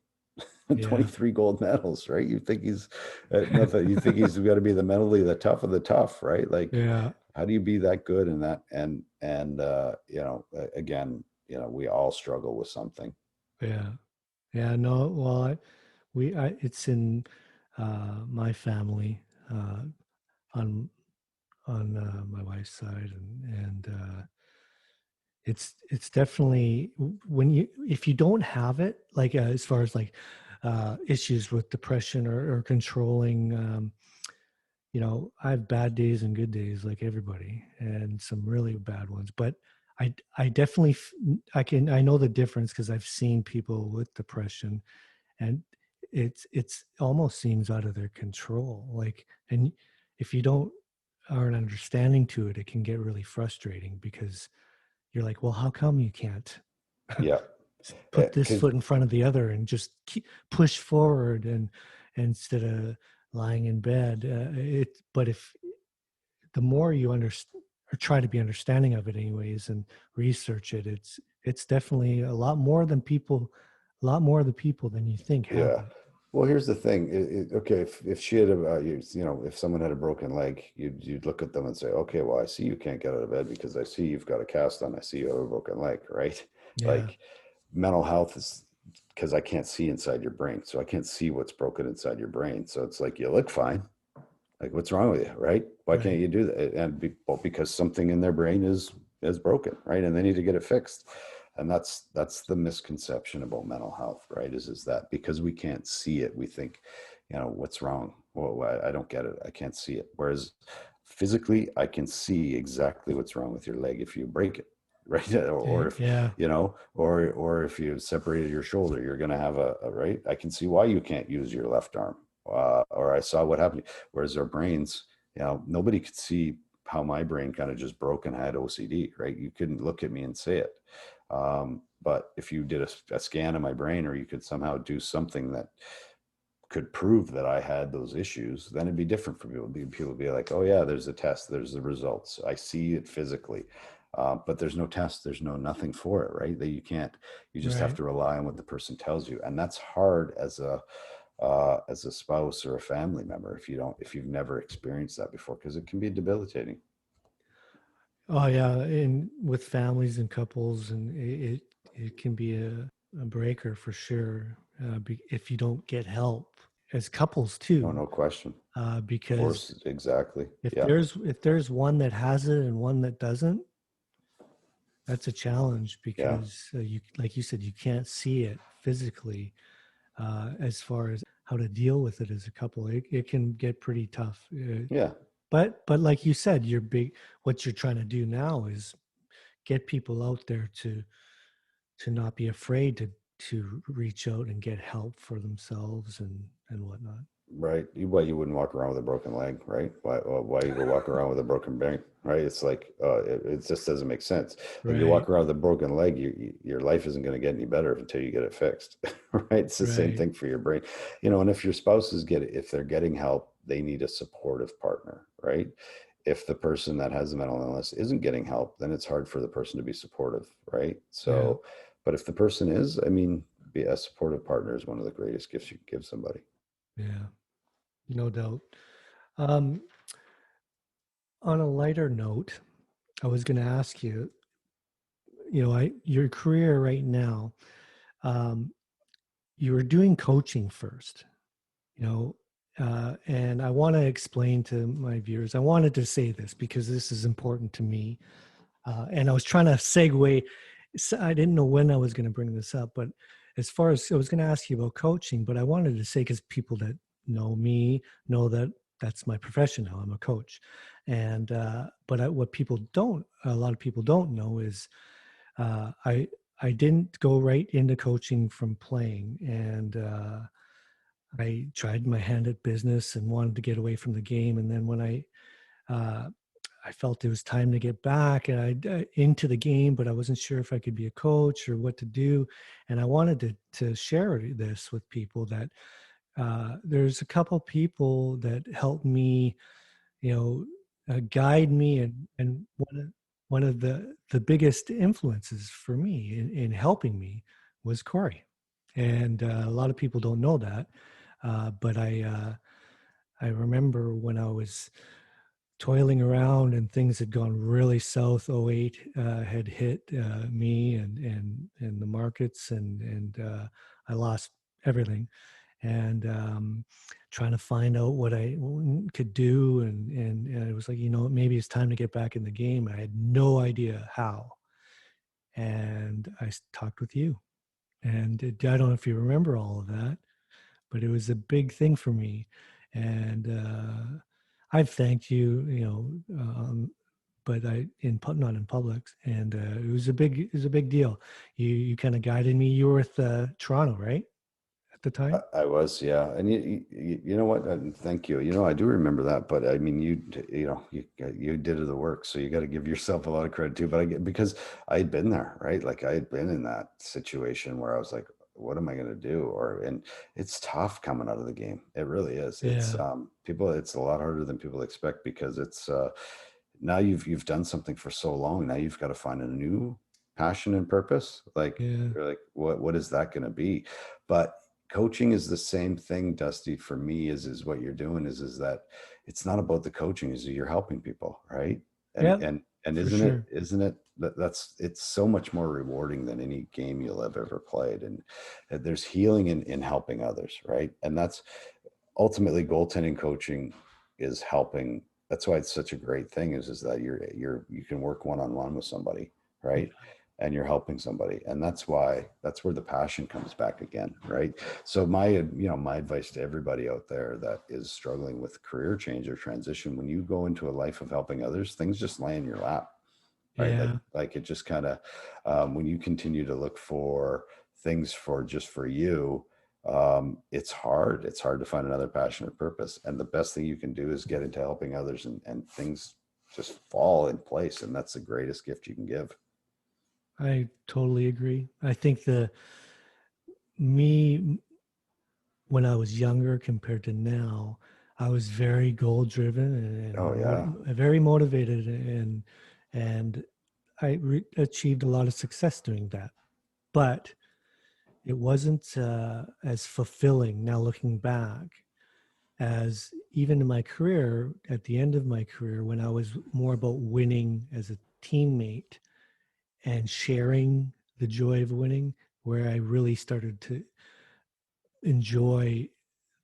Yeah. 23 gold medals, right? You think he's nothing, you think he's got to be the mentally the tough of the tough, right? Like Yeah. how do you be that good in that? And again, we all struggle with something. Yeah. Yeah. No. Well, it's in my family, on my wife's side, and it's definitely if you don't have it, like as far as like issues with depression or controlling, I have bad days and good days like everybody, and some really bad ones. But I definitely I know the difference because I've seen people with depression, and it's almost seems out of their control. Like, and if you don't aren't understanding to it, it can get really frustrating because you're like, well, how come you can't Yeah. put this 'Cause foot in front of the other and just push forward, and instead of lying in bed? But if the more you understand or try to be understanding of it anyways and research it, it's definitely a lot more of the people than you think have yeah. it. Well, here's the thing. Okay, if she had if someone had a broken leg, you'd look at them and say, okay, well, I see you can't get out of bed because I see you've got a cast on. I see you have a broken leg, right? Yeah. Like mental health is because I can't see inside your brain, so I can't see what's broken inside your brain. So it's like you look fine. Like what's wrong with you, right? Why can't Right. you do that? Well, because something in their brain is broken, right? And they need to get it fixed. And that's the misconception about mental health, right? Is that because we can't see it, we think, what's wrong? Well, I don't get it. I can't see it. Whereas physically, I can see exactly what's wrong with your leg if you break it, right? Or if Yeah. or if you separated your shoulder, you're going to have a right. I can see why you can't use your left arm. Or I saw what happened. Whereas our brains, nobody could see how my brain kind of just broke and I had OCD, right? You couldn't look at me and say it. But if you did a scan of my brain, or you could somehow do something that could prove that I had those issues, then it'd be different for people. People would be like, oh yeah, there's a test, there's the results. I see it physically. But there's no test, there's nothing for it, right? That you just have Right. to rely on what the person tells you. And that's hard as a spouse or a family member if you've never experienced that before, because it can be debilitating. Oh yeah, and with families and couples, and it can be a breaker for sure, if you don't get help as couples Oh, too, no question. because Force, exactly. if Yeah. there's one that has it and one that doesn't, that's a challenge Yeah. because you, like you said, you can't see it physically, as far as how to deal with it as a couple. It can get pretty tough. Yeah. But like you said, what you're trying to do now is get people out there to not be afraid to reach out and get help for themselves and whatnot. Right. Why you wouldn't walk around with a broken leg, right? Why you go walk around with a broken brain, right? It's like, it just doesn't make sense. Like you Right. walk around with a broken leg, your life isn't going to get any better until you get it fixed, right? It's the same Right. thing for your brain, and if your spouses if they're getting help, they need a supportive partner, right? If the person that has a mental illness isn't getting help, then it's hard for the person to be supportive, right? Yeah. So, but if the person is, I mean, be a supportive partner is one of the greatest gifts you can give somebody. Yeah. No doubt. Um, on a lighter note, I was going to ask you, your career right now, um, you were doing coaching first, and I want to explain to my viewers, I wanted to say this because this is important to me. And I was trying to segue. I didn't know when I was going to bring this up, but as far as I was going to ask you about coaching, but I wanted to say, because people that know me know that that's my profession now. I'm a coach. And, what a lot of people don't know is uh, I, I didn't go right into coaching from playing. And, I tried my hand at business and wanted to get away from the game. And then when uh, I felt it was time to get back and into the game, but I wasn't sure if I could be a coach or what to do. And I wanted to share this with people that there's a couple people that helped me, guide me, and one of the biggest influences for me in helping me was Corey. And a lot of people don't know that, but I remember when I was toiling around and things had gone really south. '08 had hit me and the markets, and I lost everything, and trying to find out what I could do, and it was like, maybe it's time to get back in the game. I had no idea how, and talked with you, and I don't know if you remember all of that, but it was a big thing for me. And I've thanked you, but not in public. And it was a big deal. You kind of guided me. You were with Toronto, right, at the time? I was, yeah, and you know what? And thank you. I do remember that, but I mean, you did the work, so you got to give yourself a lot of credit too. But because I had been there, right? Like I had been in that situation where I was like, what am I going to do? And it's tough coming out of the game. It really is. It's Yeah, people. It's a lot harder than people expect because it's now you've done something for so long. Now you've got to find a new passion and purpose. Like yeah, you're like, what is that going to be? But coaching is the same thing, Dusty, for me is what you're doing is that it's not about the coaching, is you're helping people, right? and yeah, and and for isn't it sure. isn't it that's it's so much more rewarding than any game you'll have ever played. And there's healing in helping others, right? And that's ultimately goaltending coaching is helping. That's why it's such a great thing is that you can work one-on-one with somebody, Yeah, right? And you're helping somebody, and that's where the passion comes back again, right? So my advice to everybody out there that is struggling with career change or transition, when you go into a life of helping others, things just lay in your lap, right? like yeah, like it just kind of when you continue to look for things for you, it's hard to find another passion or purpose, and the best thing you can do is get into helping others, and things just fall in place, and that's the greatest gift you can give. I totally agree. I think me when I was younger compared to now, I was very goal driven Oh yeah. very motivated, and achieved a lot of success doing that. But it wasn't as fulfilling now looking back as even in my career, at the end of my career, when I was more about winning as a teammate and sharing the joy of winning, where I really started to enjoy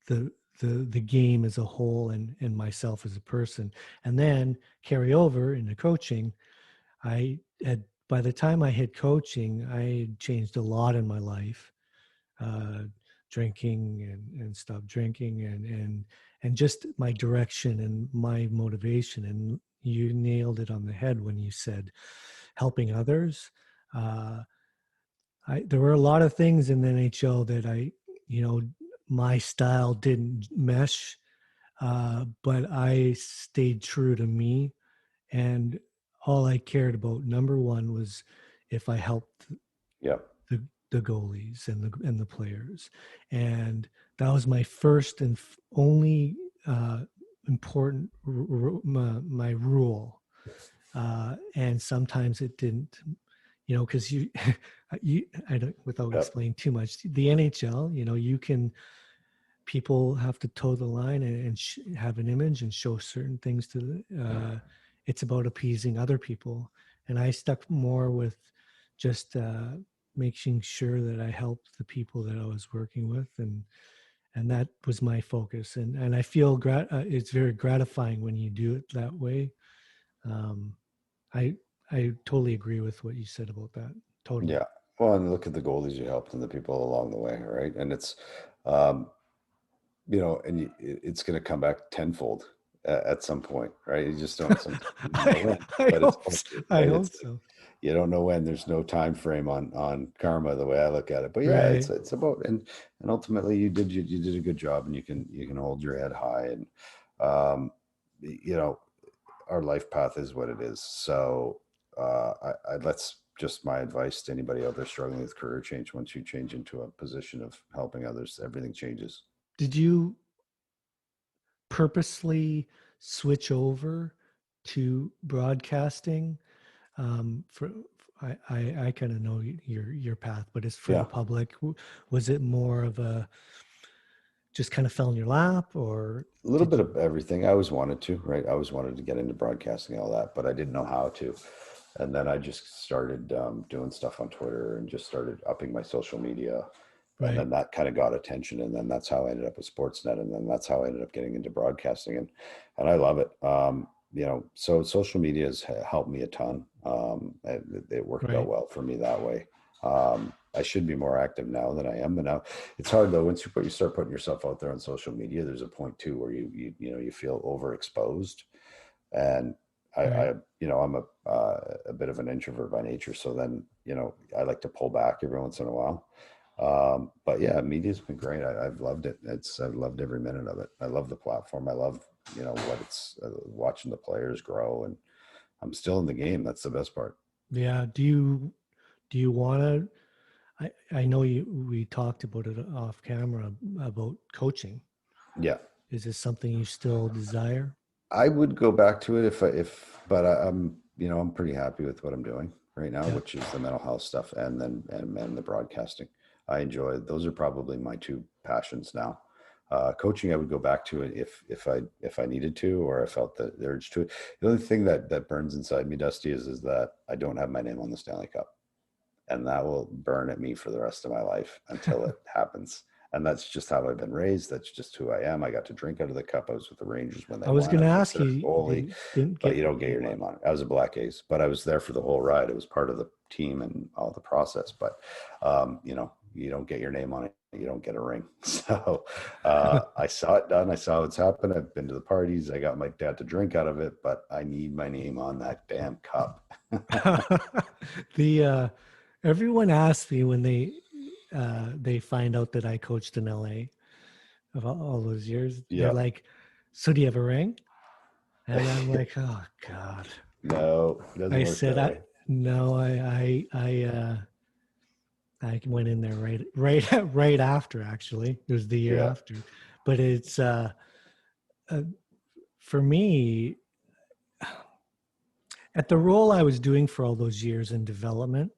the the game as a whole and myself as a person. And then carry over into coaching. I had By the time I hit coaching, I had changed a lot in my life. drinking and stop drinking and just my direction and my motivation. And you nailed it on the head when you said helping others. There were a lot of things in the NHL that my style didn't mesh, but I stayed true to me. And all I cared about, number one, was if I helped Yep. the goalies and the players. And that was my first and only important my rule. And sometimes it didn't, because I don't, without Yep. explaining too much, the NHL, people have to toe the line and have an image and show certain things to it's about appeasing other people. And I stuck more with just making sure that I helped the people that I was working with, and that was my focus. And I feel it's very gratifying when you do it that way. I totally agree with what you said about that. Totally. Yeah. Well, and look at the goalies you helped and the people along the way, right? And it's, um, and it's going to come back tenfold at some point, right? You just don't know when, but it's I right. hope It's so. you don't know when. There's no time frame on karma the way I look at it. But yeah, Right. it's about and ultimately you did a good job, and you can hold your head high, and um, you know our life path is what it is. So let's just my advice to anybody out there struggling with career change: once you change into a position of helping others, everything changes. Did you purposely switch over to broadcasting? For I kind of know your path, but it's for the Yeah. public. Was it more of a just kind of fell in your lap, or A little did bit you? of everything. I always wanted to, right? I always wanted to get into broadcasting and all that, but I didn't know how to. And then I just started doing stuff on Twitter and just started upping my social media. And Right. then that kind of got attention. And then that's how I ended up with Sportsnet. And then that's how I ended up getting into broadcasting. And I love it. So social media has helped me a ton. It worked out Right. well for me that way. I should be more active now than I am, but now it's hard though. Once you start putting yourself out there on social media, there's a point too where you feel overexposed, and Right. I'm a bit of an introvert by nature, so then I like to pull back every once in a while. But yeah, media's been great. I've loved it. I've loved every minute of it. I love the platform. I love what it's watching the players grow, and I'm still in the game. That's the best part. Yeah. Do you want to? I know we talked about it off camera about coaching. Yeah. Is this something you still desire? I would go back to it but I'm pretty happy with what I'm doing right now, Yeah. which is the mental health stuff and the broadcasting. I enjoy it. Those are probably my two passions now. Coaching, I would go back to it if I needed to, or I felt the urge to. The only thing that burns inside me, Dusty, is that I don't have my name on the Stanley Cup, and that will burn at me for the rest of my life until it happens. And that's just how I've been raised. That's just who I am. I got to drink out of the cup. I was with the Rangers when they I was won. going I to was the ask third you, goalie, you didn't but get you your don't get your name on name it. on it. I was a Black Ace, but I was there for the whole ride. It was part of the team and all the process. But you don't get your name on it. You don't get a ring. So I saw it done. I saw what's happened. I've been to the parties. I got my dad to drink out of it, but I need my name on that damn cup. The everyone asks me when they find out that I coached in LA of all those years. They're Yeah. like, "So do you have a ring?" And I'm like, "Oh God." No, it doesn't I work said, that way. no, I went in there right after. Actually, it was the year Yeah. after, but it's uh, for me at the role I was doing for all those years in development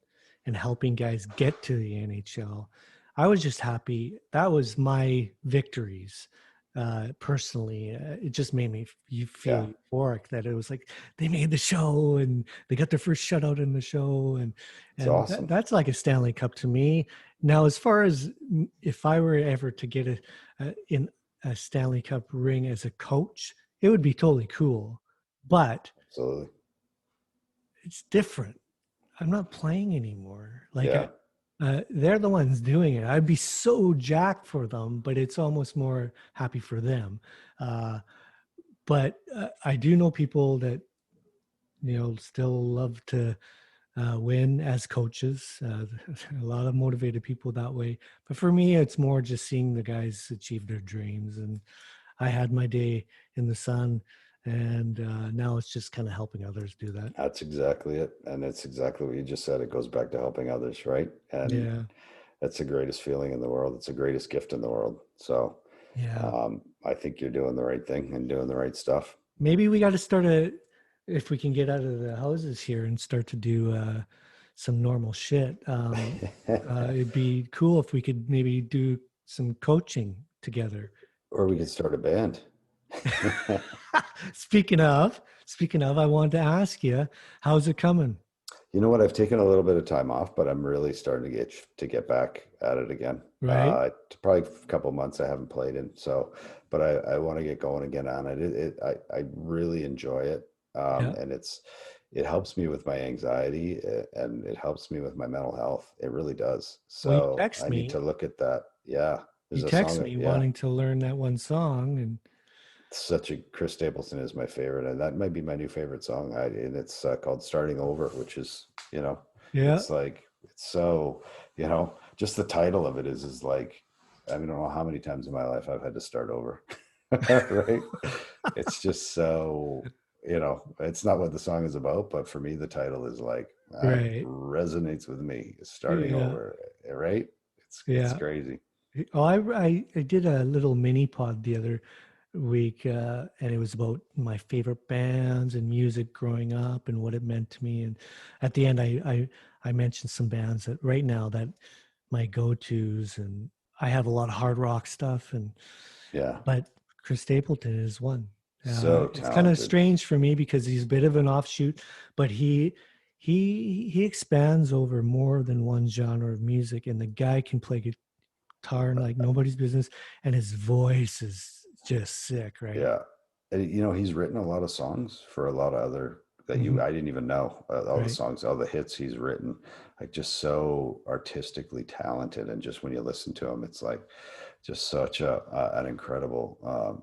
and helping guys get to the NHL. I was just happy. That was my victories. Personally, it just made me you feel Yeah. euphoric that it was like they made the show and they got their first shutout in the show, and It's awesome. that's like a Stanley Cup to me. Now, as far as if I were ever to get in a Stanley Cup ring as a coach, it would be totally cool. But Absolutely. it's different. I'm not playing anymore. Like Yeah. they're the ones doing it. I'd be so jacked for them, but it's almost more happy for them. But I do know people that, still love to win as coaches. A lot of motivated people that way. But for me, it's more just seeing the guys achieve their dreams. And I had my day in the sun, and now it's just kind of helping others do that. That's exactly it. And it's exactly what you just said. It goes back to helping others, right? And Yeah. that's the greatest feeling in the world. It's the greatest gift in the world. So Yeah. I think you're doing the right thing and doing the right stuff. Maybe we got to start if we can get out of the houses here and start to do some normal shit. It'd be cool if we could maybe do some coaching together. Or we could start a band. Speaking of, I wanted to ask you, how's it coming? You know what? I've taken a little bit of time off, but I'm really starting to get back at it again. Right? Probably a couple months I haven't played in. So, but I want to get going again on it. I really enjoy it. Yeah. And it helps me with my anxiety and it helps me with my mental health. It really does. Well, you So text I me. need to look at that. Yeah. You There's a text song. me Yeah. wanting to learn that one song, and Such a Chris Stapleton is my favorite, and that might be my new favorite song. And it's called "Starting Over," which is, yeah, it's like it's so, just the title of it is like, I don't know how many times in my life I've had to start over, right? It's just so, it's not what the song is about, but for me, the title is like that right, resonates with me. Starting yeah, over, right? It's yeah. crazy. Oh, I did a little mini pod the other week, and it was about my favorite bands and music growing up and what it meant to me. And at the end, I mentioned some bands that right now that my go-tos, and I have a lot of hard rock stuff, Yeah, but Chris Stapleton is one. so It's kind of talented. strange for me because he's a bit of an offshoot, but he expands over more than one genre of music, and the guy can play guitar like nobody's business, and his voice is just sick, right? Yeah. And, he's written a lot of songs for a lot of other Hmm. I didn't even know all the Right. songs, all the hits he's written, like just so artistically talented. And just when you listen to him, it's like just such an incredible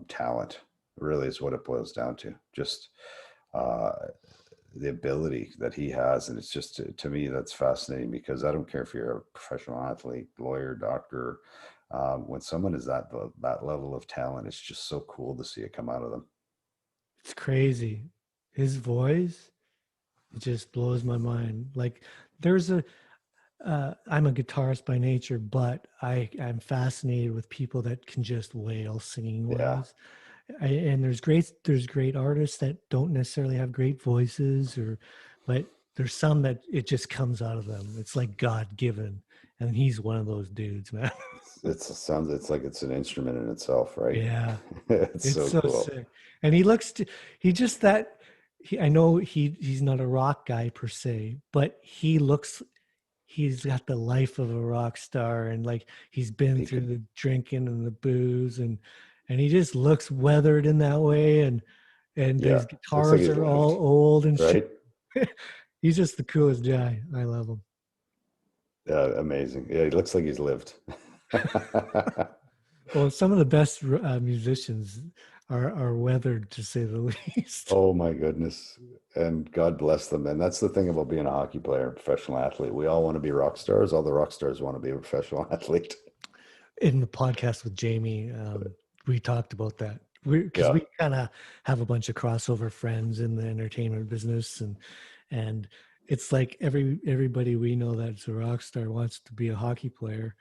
talent, really is what it boils down to. Just uh, the ability that he has. And it's just, to me, that's fascinating because I don't care if you're a professional athlete, lawyer, doctor, when someone is that level of talent, it's just so cool to see it come out of them. It's crazy. His voice, it just blows my mind. Like there's I'm a guitarist by nature, but I'm fascinated with people that can just wail singing Yeah, wise. And there's great artists that don't necessarily have great voices, but there's some that it just comes out of them. It's like God given, and he's one of those dudes, man. it's like it's an instrument in itself, right? Yeah, It's it's so so cool. sick. And he looks to he just that I know he's not a rock guy per se, but he's got the life of a rock star, and like he's been He through could, the drinking and the booze, and he just looks weathered in that way, and yeah, his looks like guitars he's are all lived, old and shit. right? He's just the coolest guy. I love him. Yeah, amazing. Yeah, he looks like he's lived. Well, some of the best musicians are weathered, to say the least. Oh my goodness. And God bless them. And that's the thing about being a hockey player, a professional athlete. We all want to be rock stars. All the rock stars want to be a professional athlete. In the podcast with Jamie, we talked about that. Because Yeah. we kind of have a bunch of crossover friends in the entertainment business, and it's like everybody we know that's a rock star wants to be a hockey player,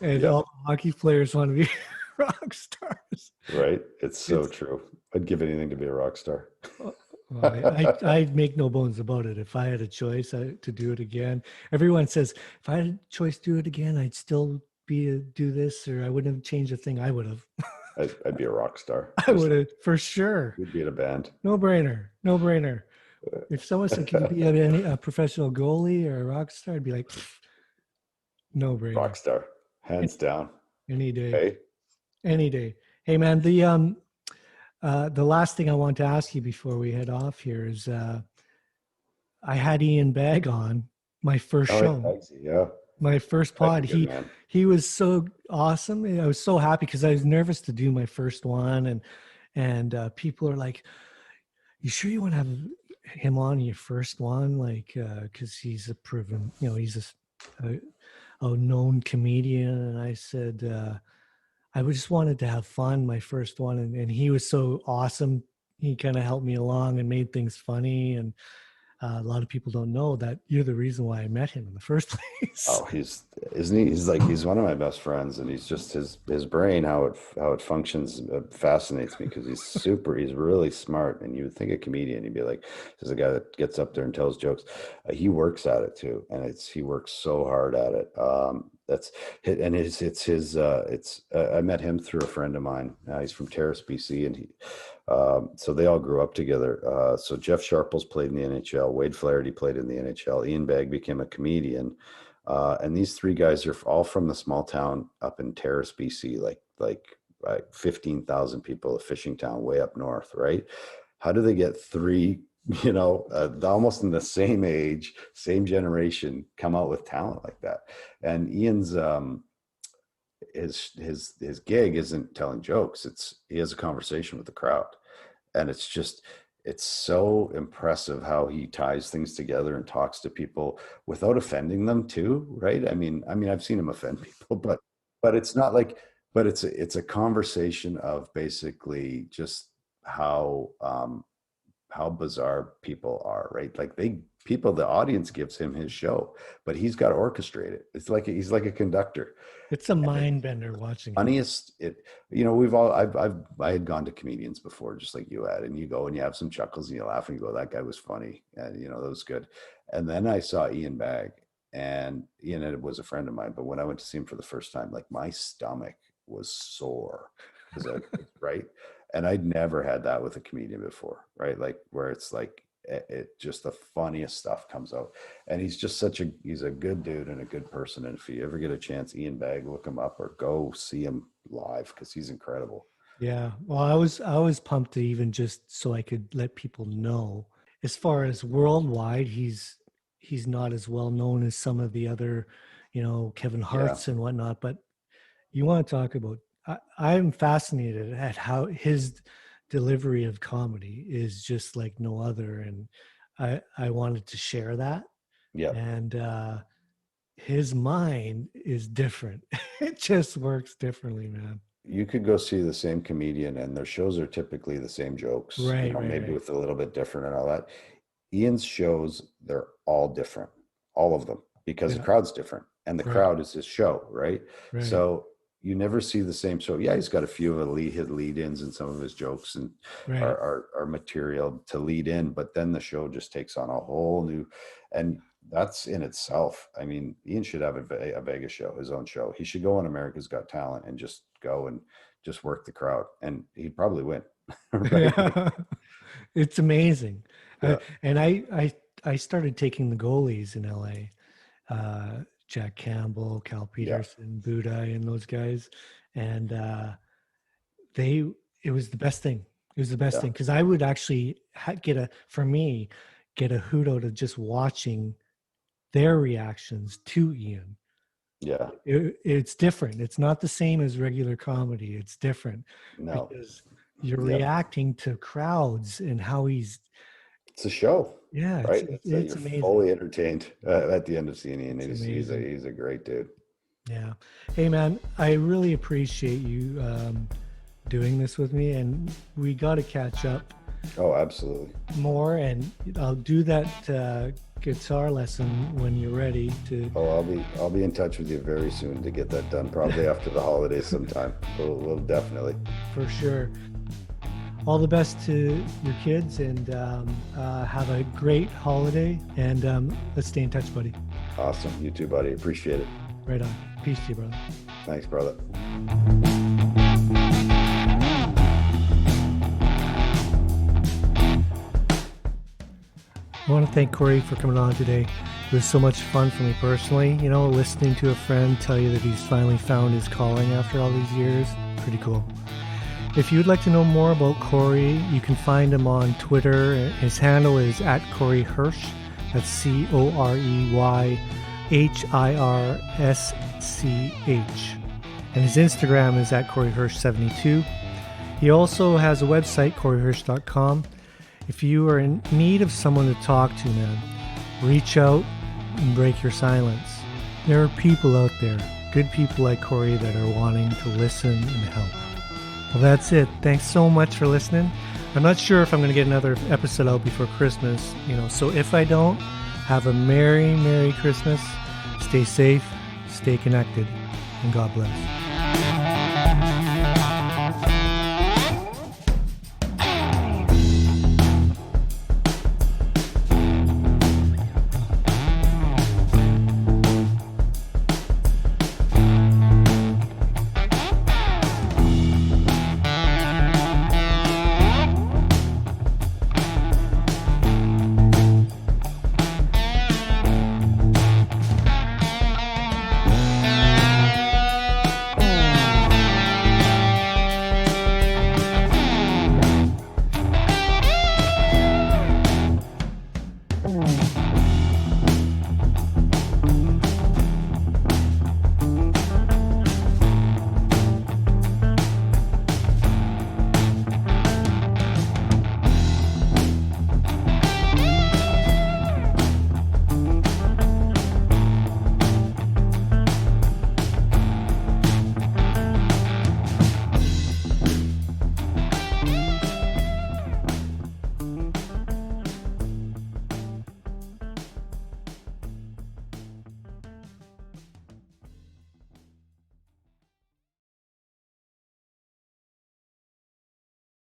and Yeah. all hockey players want to be rock stars. Right. It's so It's true. I'd give anything to be a rock star. well, I make no bones about it. If I had a choice to do it again, everyone says if I had a choice to do it again, I'd still do this, or I wouldn't have changed a thing. I would have. I'd be a rock star. I Just would have for sure. we'd be in a band. No brainer. No brainer. If someone said, "Can you be a professional goalie or a rock star?" I'd be like, "No Rock brainer. star. Hands down. Any day. Hey. Any day." Hey, man. The last thing I want to ask you before we head off here is, I had Ian Bagg on my first Oh yeah, show, Eggsy, yeah. my first Such a pod. good man. He was so awesome. I was so happy because I was nervous to do my first one, and people are like, "You sure you want to have him on your first one?" Like, because he's a proven, he's a known comedian. And I said, I just wanted to have fun my first one, and he was so awesome. He kind of helped me along and made things funny, and a lot of people don't know that you're the reason why I met him in the first place. Oh, isn't he? He's one of my best friends, and he's just his brain, how it functions fascinates me because he's really smart. And you would think a comedian, you'd be like, this is a guy that gets up there and tells jokes. He works at it too, and he works so hard at it. I met him through a friend of mine. He's from Terrace, BC, and so they all grew up together. So Jeff Sharples played in the NHL. Wade Flaherty played in the NHL. Ian Bagg became a comedian. And these three guys are all from the small town up in Terrace, BC, like 15,000 people, a fishing town way up north, right? How do they get three, almost in the same age, same generation, come out with talent like that? And Ian's his gig isn't telling jokes. He has a conversation with the crowd. And it's so impressive how he ties things together and talks to people without offending them too, right? I mean, I've seen him offend people, but it's not like, but it's a conversation of basically just how bizarre people are, right? Like the audience gives him his show, but he's got to orchestrate it. It's like he's like a conductor. It's a mind bender watching. Funniest, I had gone to comedians before, just like you had, and you go and you have some chuckles and you laugh and you go, that guy was funny, and that was good. And then I saw Ian Bagg, and Ian was a friend of mine, but when I went to see him for the first time, like my stomach was sore, right? And I'd never had that with a comedian before, right? Like where it's like it just the funniest stuff comes out. And he's just he's a good dude and a good person. And if you ever get a chance, Ian Bagg, look him up or go see him live because he's incredible. Yeah. Well, I was pumped to even just so I could let people know. As far as worldwide, he's not as well known as some of the other, Kevin Hart's and whatnot. But you want to talk about, I'm fascinated at how his delivery of comedy is just like no other. And I wanted to share that. Yeah. And his mind is different. It just works differently, man. You could go see the same comedian and their shows are typically the same jokes, right, maybe with a little bit different and all that. Ian's shows, they're all different, all of them, because the crowd's different and the crowd is his show, right? So you never see the same show. Yeah, he's got a few of his lead-ins and some of his jokes and are material to lead in, but then the show just takes on a whole new, and that's in itself. I mean, Ian should have a Vegas show, his own show. He should go on America's Got Talent and just go and just work the crowd, and he'd probably win. Right? It's amazing. Yeah. And I started taking the goalies in LA. Jack Campbell, Cal Peterson, Buddha, and those guys. And it was the best thing. It was the best thing because I would actually get a hoot out of just watching their reactions to Ian. Yeah. It's different. It's not the same as regular comedy. It's different. No. Because you're reacting to crowds and how he's... It's a show. Yeah, right. It's amazing. Fully entertained at the end of seeing Ian. He's a great dude. Yeah. Hey man, I really appreciate you doing this with me, and we got to catch up. Oh, absolutely. More, and I'll do that guitar lesson when you're ready to. Oh, I'll be in touch with you very soon to get that done. Probably after the holidays sometime. We'll definitely. For sure. All the best to your kids, and have a great holiday, and let's stay in touch, buddy. Awesome. You too, buddy. Appreciate it. Right on. Peace to you, brother. Thanks, brother. I want to thank Corey for coming on today. It was so much fun for me personally, listening to a friend tell you that he's finally found his calling after all these years. Pretty cool. If you'd like to know more about Corey, you can find him on Twitter. His handle is @Corey Hirsch. That's COREY And his Instagram is at Corey Hirsch 72. He also has a website, coreyhirsch.com. If you are in need of someone to talk to, man, reach out and break your silence. There are people out there, good people like Corey, that are wanting to listen and help. Well, that's it. Thanks so much for listening. I'm not sure if I'm going to get another episode out before Christmas, so if I don't, have a Merry, Merry Christmas. Stay safe, stay connected, and God bless.